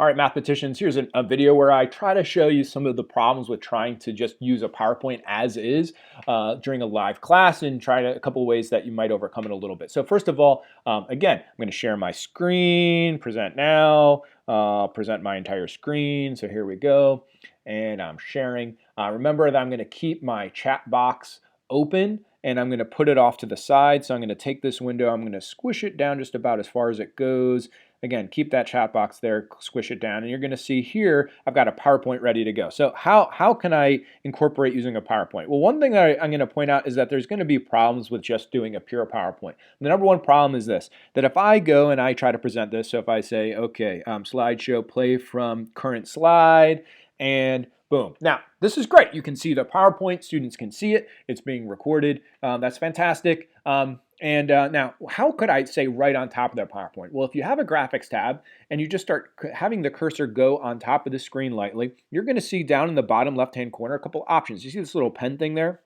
All right, mathematicians, here's a video where I try to show you some of the problems with trying to just use a PowerPoint as is during a live class, and a couple of ways that you might overcome it a little bit. So first of all, again, I'm going to share my screen, present now, present my entire screen. So here we go, and I'm sharing. Remember that I'm going to keep my chat box open, and I'm going to put it off to the side. So I'm going to take this window, I'm going to squish it down just about as far as it goes. Again, keep that chat box there, squish it down, and you're going to see here I've got a PowerPoint ready to go. So how can I incorporate using a PowerPoint? Well, one thing that I'm going to point out is that there's going to be problems with just doing a pure PowerPoint. The number one problem is this, that if I go and I try to present this, so if I say, okay, slideshow, play from current slide, and boom. Now, this is great. You can see the PowerPoint. Students can see it. It's being recorded. That's fantastic. Now, how could I say right on top of that PowerPoint? Well, if you have a graphics tab and you just start having the cursor go on top of the screen lightly, you're going to see down in the bottom left-hand corner a couple options. You see this little pen thing there?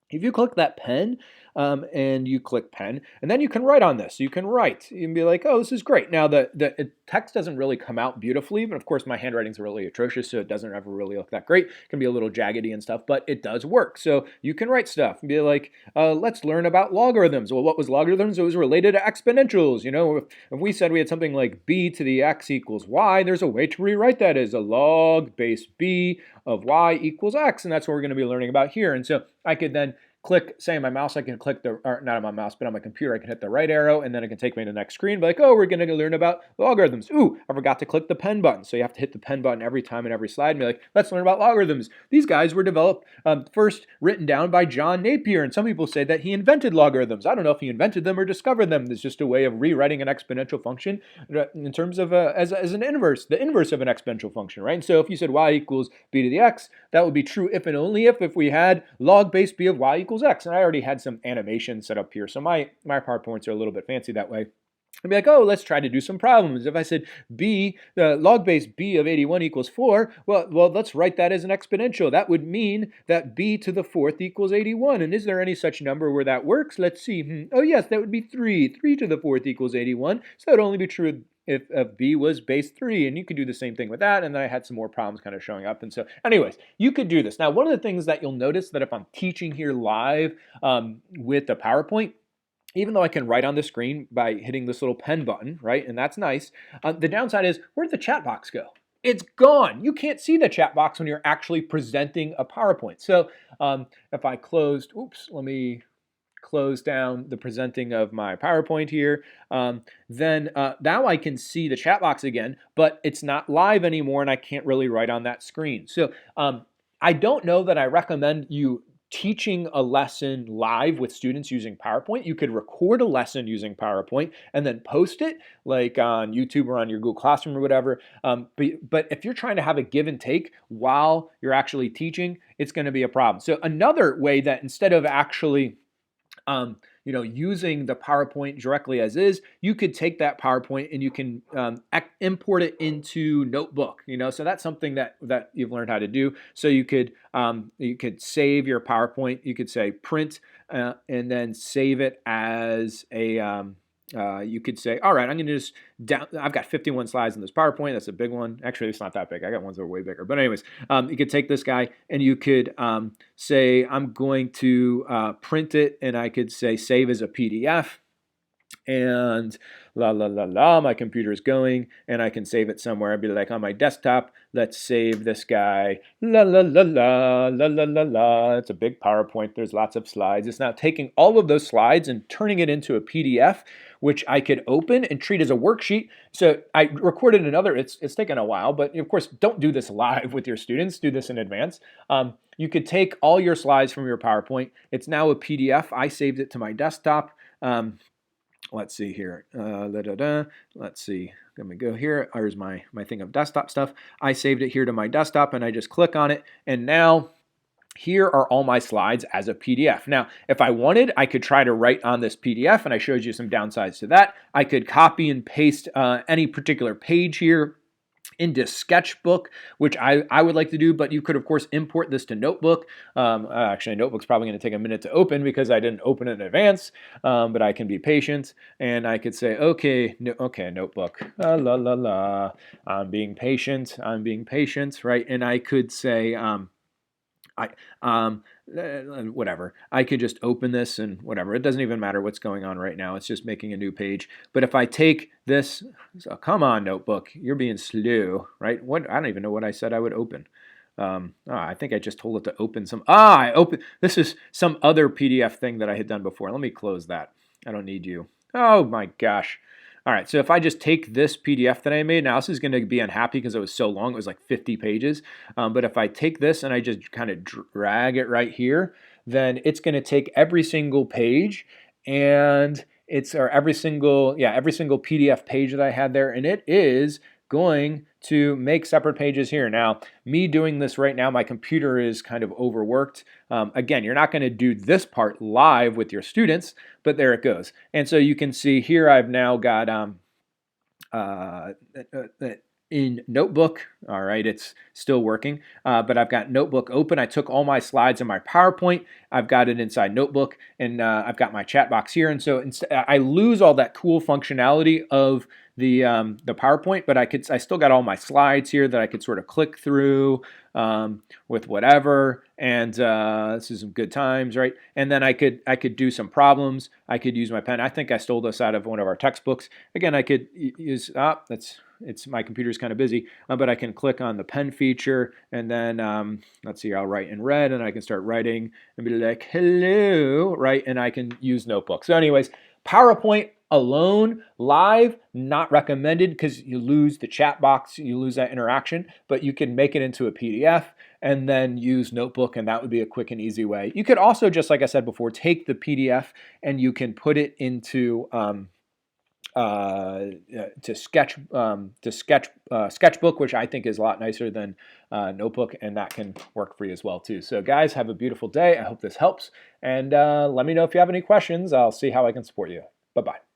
If you click that pen and you click pen, and then you can write on this. You can write. You can be like, oh, this is great. Now, the text doesn't really come out beautifully, but of course, my handwriting's really atrocious, so it doesn't ever really look that great. It can be a little jaggedy and stuff, but it does work. So you can write stuff and be like, let's learn about logarithms. Well, what was logarithms? It was related to exponentials. You know, if we said we had something like b to the x equals y, there's a way to rewrite that as a log base b of y equals x, and that's what we're going to be learning about here. And so I could then click, say on my mouse, I can click or not on my mouse, but on my computer, I can hit the right arrow, and then it can take me to the next screen, be like, oh, we're going to learn about logarithms. Ooh, I forgot to click the pen button. So you have to hit the pen button every time in every slide and be like, let's learn about logarithms. These guys were developed, first written down by John Napier, and some people say that he invented logarithms. I don't know if he invented them or discovered them. It's just a way of rewriting an exponential function in terms of as an inverse, the inverse of an exponential function, right? And so if you said y equals b to the x, that would be true if and only if we had log base b of y equals x. And I already had some animation set up here, so my PowerPoints are a little bit fancy that way. I'd be like, oh, let's try to do some problems. If I said b, log base b of 81 equals 4, well, let's write that as an exponential. That would mean that b to the fourth equals 81. And is there any such number where that works? Let's see. Oh, yes, that would be 3. 3 to the fourth equals 81. So that would only be true if b was base 3, and you could do the same thing with that, and then I had some more problems kind of showing up. And so anyways, you could do this. Now, one of the things that you'll notice that if I'm teaching here live with the PowerPoint, even though I can write on the screen by hitting this little pen button, right, and that's nice, the downside is, where'd the chat box go? It's gone. You can't see the chat box when you're actually presenting a PowerPoint. So if I closed, let me close down the presenting of my PowerPoint here, then now I can see the chat box again, but it's not live anymore and I can't really write on that screen. So I don't know that I recommend you teaching a lesson live with students using PowerPoint. You could record a lesson using PowerPoint and then post it like on YouTube or on your Google Classroom or whatever. But if you're trying to have a give and take while you're actually teaching, it's going to be a problem. So another way that instead of actually using the PowerPoint directly as is, you could take that PowerPoint and you can import it into Notebook. So that's something that you've learned how to do. So you could save your PowerPoint. You could say print and then save it as a. You could say, all right, I'm going to just I've got 51 slides in this PowerPoint. That's a big one. Actually, it's not that big. I got ones that are way bigger. But anyways, you could take this guy and you could say, I'm going to print it, and I could say save as a PDF. And my computer is going, and I can save it somewhere. I'd be like, on my desktop, let's save this guy. It's a big PowerPoint. There's lots of slides. It's now taking all of those slides and turning it into a PDF, which I could open and treat as a worksheet. So I recorded another. It's taken a while, but of course, don't do this live with your students. Do this in advance. You could take all your slides from your PowerPoint. It's now a PDF. I saved it to my desktop. Let's see here. Let's see. Let me go here. Here's my thing of desktop stuff. I saved it here to my desktop, and I just click on it. And now here are all my slides as a PDF. Now, if I wanted, I could try to write on this PDF, and I showed you some downsides to that. I could copy and paste any particular page here into Sketchbook, which I would like to do, but you could, of course, import this to Notebook. Actually, Notebook's probably going to take a minute to open because I didn't open it in advance, but I can be patient, and I could say, okay, okay, Notebook, la, la, la, I'm being patient, right? And I could say, I whatever. I could just open this and whatever. It doesn't even matter what's going on right now. It's just making a new page. But if I take this, so come on, Notebook, you're being slow, right? What? I don't even know what I said I would open. I think I just told it to open some. I open. This is some other PDF thing that I had done before. Let me close that. I don't need you. Oh my gosh. All right, so if I just take this PDF that I made, now this is going to be unhappy because it was so long, it was like 50 pages. But if I take this and I just kind of drag it right here, then it's going to take every single page and or every single PDF page that I had there, and it is going to make separate pages here. Now, me doing this right now, my computer is kind of overworked. Again, you're not going to do this part live with your students, but there it goes. And so you can see here I've now got in Notebook. All right, it's still working, but I've got Notebook open. I took all my slides in my PowerPoint. I've got it inside Notebook, and I've got my chat box here. And so I lose all that cool functionality of the PowerPoint, but I still got all my slides here that I could sort of click through with whatever. And this is some good times, right? And then I could do some problems. I could use my pen. I think I stole this out of one of our textbooks. Again, I could use it's my computer's kind of busy, but I can click on the pen feature, and then let's see, I'll write in red, and I can start writing and be like, hello, right? And I can use Notebook. So anyways, PowerPoint alone, live, not recommended because you lose the chat box, you lose that interaction, but you can make it into a PDF and then use Notebook, and that would be a quick and easy way. You could also, just like I said before, take the PDF and you can put it into Sketchbook, which I think is a lot nicer than Notebook, and that can work for you as well too. So guys, have a beautiful day. I hope this helps, and let me know if you have any questions. I'll see how I can support you. Bye-bye.